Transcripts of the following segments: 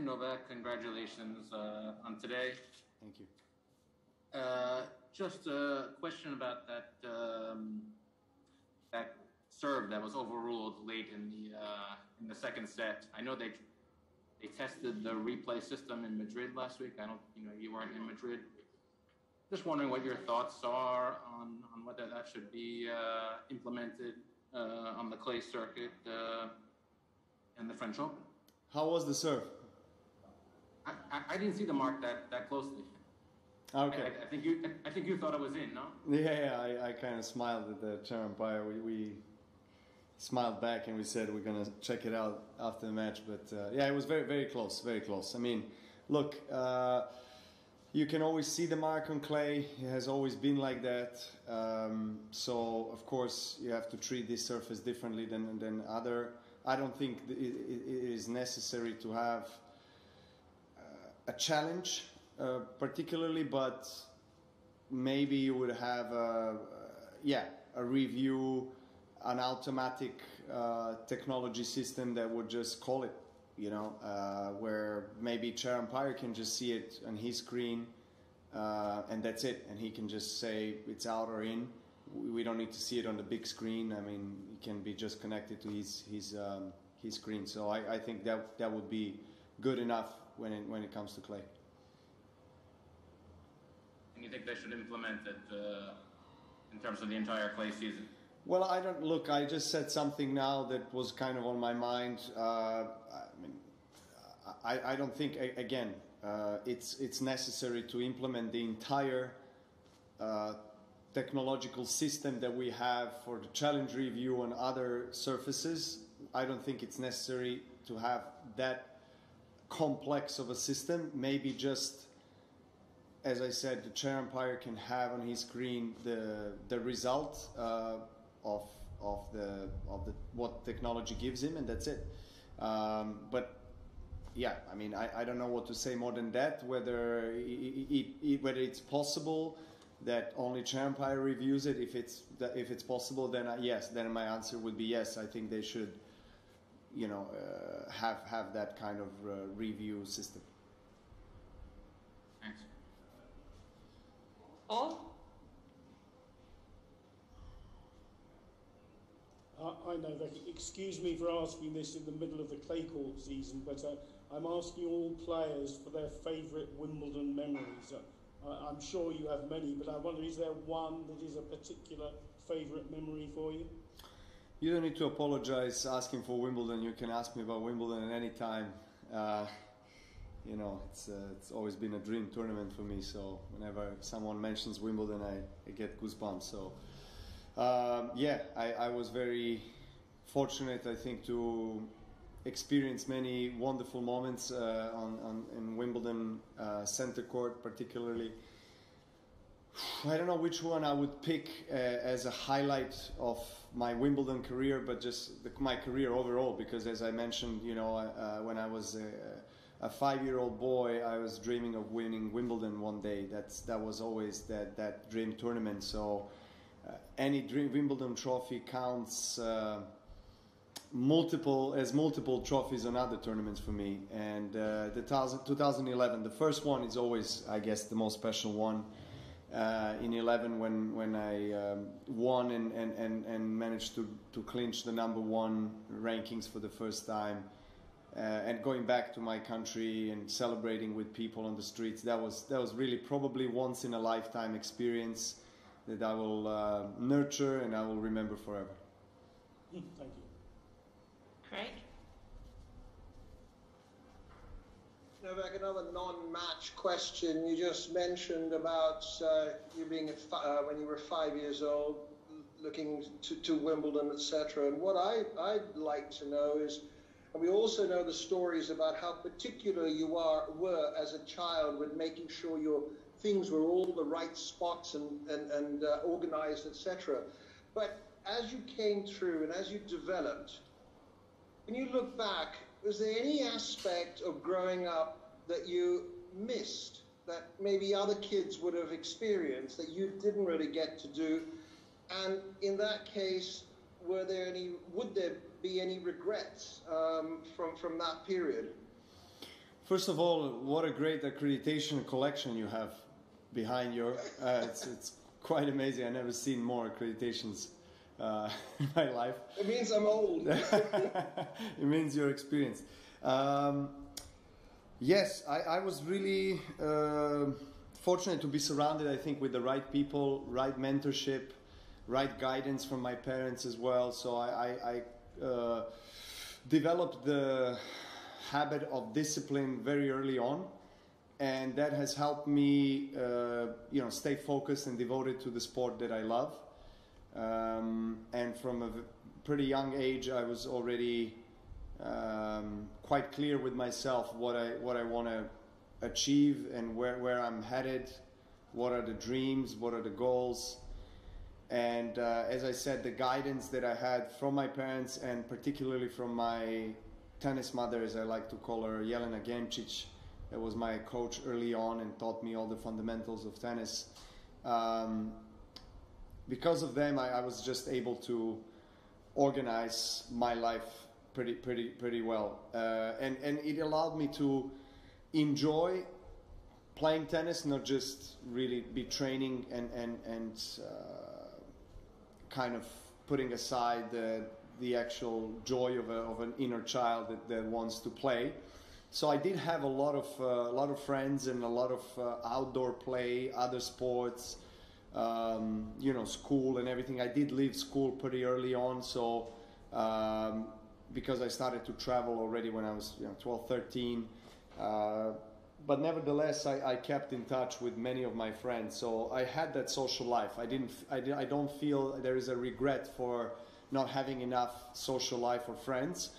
Novak, congratulations on today. Thank you. Just a question about that serve that was overruled late in the second set. I know they tested the replay system in Madrid last week. You weren't in Madrid. Just wondering what your thoughts are on whether that should be implemented on the clay circuit and the French Open. How was the serve? I didn't see the mark that closely. Okay. I think you thought it was in, no? Yeah, I kind of smiled at the chair umpire. We smiled back and we said we're going to check it out after the match. But yeah, it was very, very close, very close. I mean, look, you can always see the mark on clay. It has always been like that. So, of course, you have to treat this surface differently than other. I don't think it is necessary to have a challenge particularly, but maybe you would have a review, an automatic technology system that would just call it, where maybe chair umpire can just see it on his screen and that's it, and he can just say it's out or in. We don't need to see it on the big screen. I mean, it can be just connected to his screen. So I think that would be good enough when it comes to clay. And you think they should implement it in terms of the entire clay season? Well, I just said something now that was kind of on my mind. I don't think, again, it's necessary to implement the entire technological system that we have for the challenge review on other surfaces. I don't think it's necessary to have that complex of a system. Maybe just, as I said, the chair umpire can have on his screen the result of what technology gives him, and that's it. But yeah, I mean, I don't know what to say more than that. Whether it's possible that only chair umpire reviews it. If it's possible, then yes. Then my answer would be yes. I think they should, have that kind of review system. Thanks. On? I know that. Excuse me for asking this in the middle of the clay court season, but I'm asking all players for their favourite Wimbledon memories. I'm sure you have many, but I wonder, is there one that is a particular favourite memory for you? You don't need to apologize asking for Wimbledon. You can ask me about Wimbledon at any time. It's always been a dream tournament for me. So whenever someone mentions Wimbledon, I get goosebumps. So I was very fortunate, I think, to experience many wonderful moments in Wimbledon center court, particularly. I don't know which one I would pick as a highlight of my Wimbledon career, but just my career overall, because as I mentioned, when I was a 5-year-old boy, I was dreaming of winning Wimbledon one day. That was always that dream tournament. So any dream Wimbledon trophy counts multiple trophies on other tournaments for me. And the 2011, the first one is always, I guess, the most special one. In 11, when I won and managed to clinch the #1 rankings for the first time, and going back to my country and celebrating with people on the streets, that was really probably once in a lifetime experience that I will nurture and I will remember forever. Thank you. Craig? Novak, another non-match question. You just mentioned about you being when you were 5 years old, looking to Wimbledon, etc. And what I'd like to know is, and we also know the stories about how particular you were as a child with making sure your things were all the right spots and organized, etc. But as you came through and as you developed, when you look back, was there any aspect of growing up that you missed, that maybe other kids would have experienced that you didn't really get to do? And in that case, would there be any regrets from that period? first of all, what a great accreditation collection you have behind your. It's quite amazing. I've never seen more accreditations in my life. It means I'm old. It means you're experienced. Yes, I was really fortunate to be surrounded, I think, with the right people, right mentorship, right guidance from my parents as well. So I developed the habit of discipline very early on, and that has helped me, stay focused and devoted to the sport that I love. And from a pretty young age, I was already quite clear with myself what I want to achieve and where I'm headed, what are the dreams, what are the goals. And as I said, the guidance that I had from my parents, and particularly from my tennis mother, as I like to call her, Jelena Gemčić, that was my coach early on and taught me all the fundamentals of tennis. Because of them, I was just able to organize my life pretty well, and it allowed me to enjoy playing tennis, not just really be training and kind of putting aside the actual joy of an inner child that wants to play. So I did have a lot of friends and a lot of outdoor play, other sports, school and everything. I did leave school pretty early on, so because I started to travel already when I was 12, 13. But nevertheless, I kept in touch with many of my friends. So I had that social life. I don't feel there is a regret for not having enough social life or friends.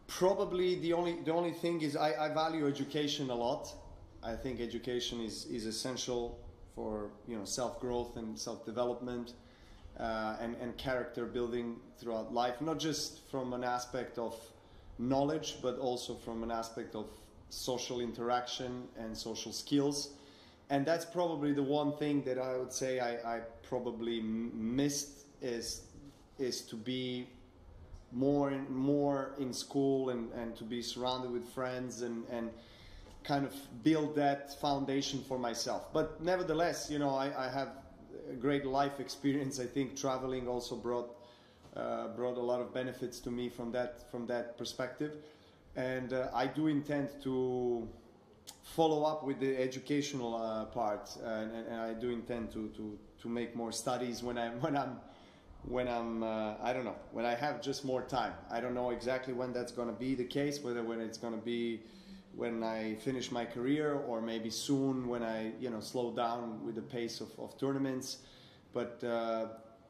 Probably the only thing is I value education a lot. I think education is essential for self-growth and self-development and character building throughout life, not just from an aspect of knowledge, but also from an aspect of social interaction and social skills. And that's probably the one thing that I would say I probably missed is to be more in school and to be surrounded with friends and kind of build that foundation for myself. But nevertheless, I have a great life experience. I think traveling also brought a lot of benefits to me from that perspective, and I do intend to follow up with the educational part, and I do intend to make more studies when I'm I don't know, when I have just more time. I don't know exactly when that's going to be the case, whether when it's going to be when I finish my career or maybe soon when I slow down with the pace of tournaments. But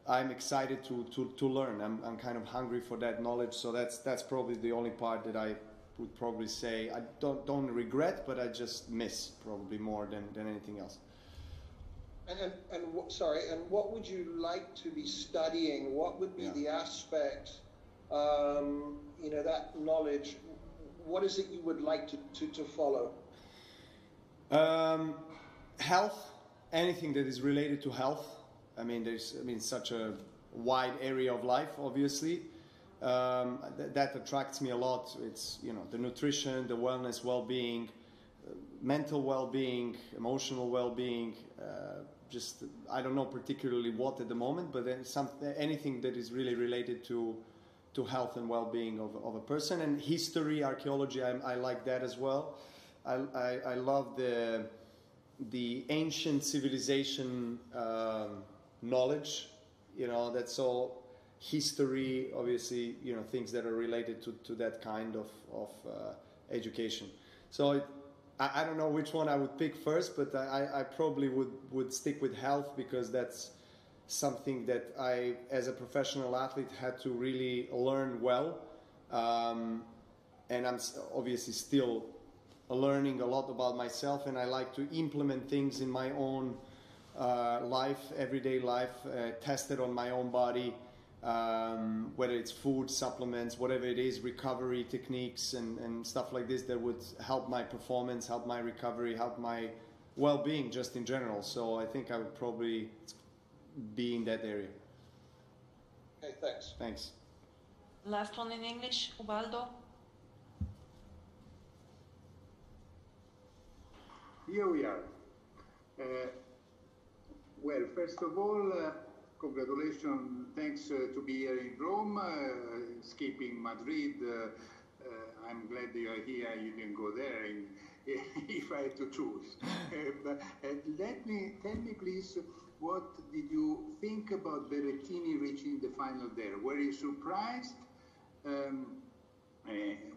I'm excited to learn. I'm kind of hungry for that knowledge. So that's probably the only part that I would probably say I don't regret, but I just miss probably more than anything else. And what would you like to be studying? What would be the aspect, that knowledge? What is it you would like to follow? Health, anything that is related to health. There's such a wide area of life, obviously. That attracts me a lot. It's, the nutrition, the wellness, well-being, mental well-being, emotional well-being, I don't know particularly what at the moment, but then anything that is really related to health and well-being of a person. And history, archaeology, I like that as well. I love the ancient civilization knowledge, that's all history, obviously, things that are related to that kind of education. So I don't know which one I would pick first, but I probably would stick with health, because that's something that I, as a professional athlete, had to really learn well. And I'm obviously still learning a lot about myself, and I like to implement things in my own life, everyday life, test it on my own body, whether it's food, supplements, whatever it is, recovery techniques and stuff like this that would help my performance, help my recovery, help my well-being just in general. So I think I would probably be in that area. Okay, thanks. Thanks. Last one in English, Ubaldo. here we are. Well, first of all, congratulations. Thanks to be here in Rome, skipping Madrid. I'm glad you are here. You can go there if I have to choose. But tell me, please, what did you think about Berrettini reaching the final there? Were you surprised?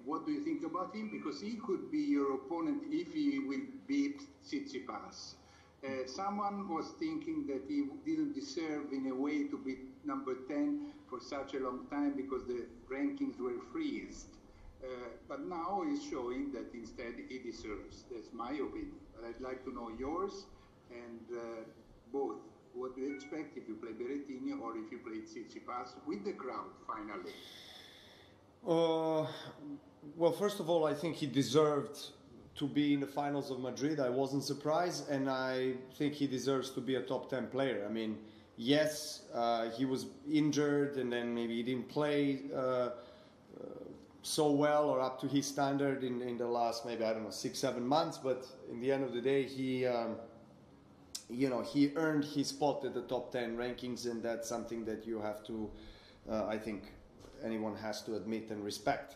What do you think about him? Because he could be your opponent if he will beat Tsitsipas. Someone was thinking that he didn't deserve, in a way, to be number 10 for such a long time because the rankings were freezed. But now he's showing that instead he deserves. That's my opinion. But I'd like to know yours and both. What do you expect if you play Berrettini or if you play Tsitsipas with the crowd finally? Well, first of all, I think he deserved to be in the finals of Madrid. I wasn't surprised, and I think he deserves to be a top 10 player. I mean, yes, he was injured, and then maybe he didn't play so well or up to his standard in the last, maybe, I don't know, 6-7 months. But in the end of the day, he earned his spot at the top 10 rankings, and that's something that you have to, I think, anyone has to admit and respect.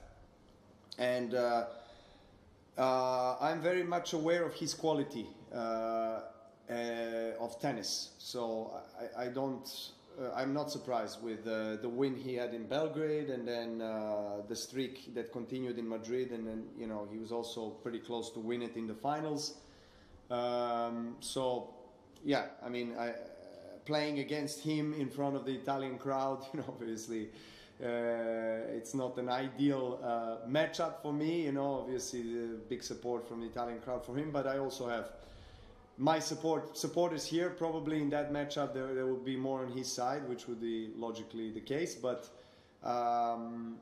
And I'm very much aware of his quality of tennis, so I'm not surprised with the win he had in Belgrade, and then the streak that continued in Madrid, and then he was also pretty close to win it in the finals. So yeah, I mean, playing against him in front of the Italian crowd, obviously. It's not an ideal matchup for me, obviously the big support from the Italian crowd for him, but I also have my supporters here. Probably in that matchup there would be more on his side, which would be logically the case, but I'm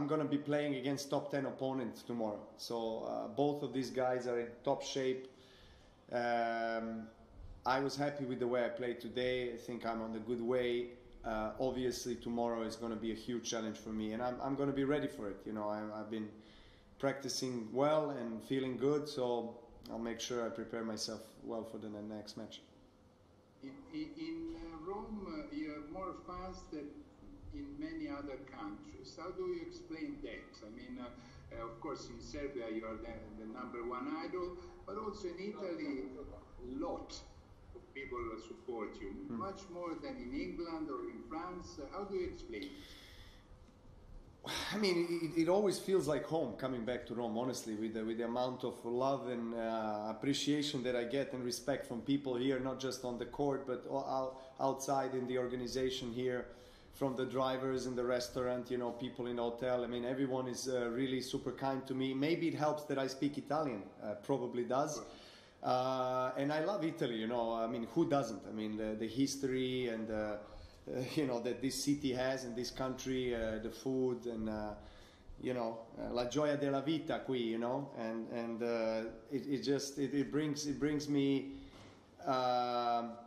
going to be playing against top 10 opponents tomorrow, so both of these guys are in top shape. I was happy with the way I played today. I think I'm on the good way. Obviously tomorrow is going to be a huge challenge for me, and I'm going to be ready for it. I've been practicing well and feeling good, so I'll make sure I prepare myself well for the next match. In Rome, you have more fans than in many other countries. How do you explain that? I mean, of course, in Serbia you are the number one idol, but also in Italy, a lot of people support you, much more than in England or in France. How do you explain it? I mean, it always feels like home coming back to Rome, honestly, with the amount of love and appreciation that I get and respect from people here, not just on the court, but outside in the organization here, from the drivers in the restaurant, people in the hotel. I mean, everyone is really super kind to me. Maybe it helps that I speak Italian, probably does. And I love Italy, I mean, who doesn't? I mean, the history and that this city has in this country, the food and la gioia della vita qui, and it brings me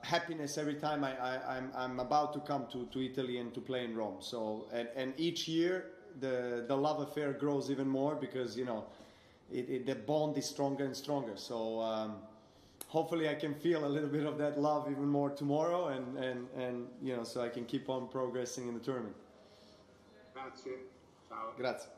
happiness every time I'm about to come to Italy and to play in Rome. So and each year the love affair grows even more, because the bond is stronger and stronger. So hopefully I can feel a little bit of that love even more tomorrow, and so I can keep on progressing in the tournament. Grazie. Ciao. Grazie.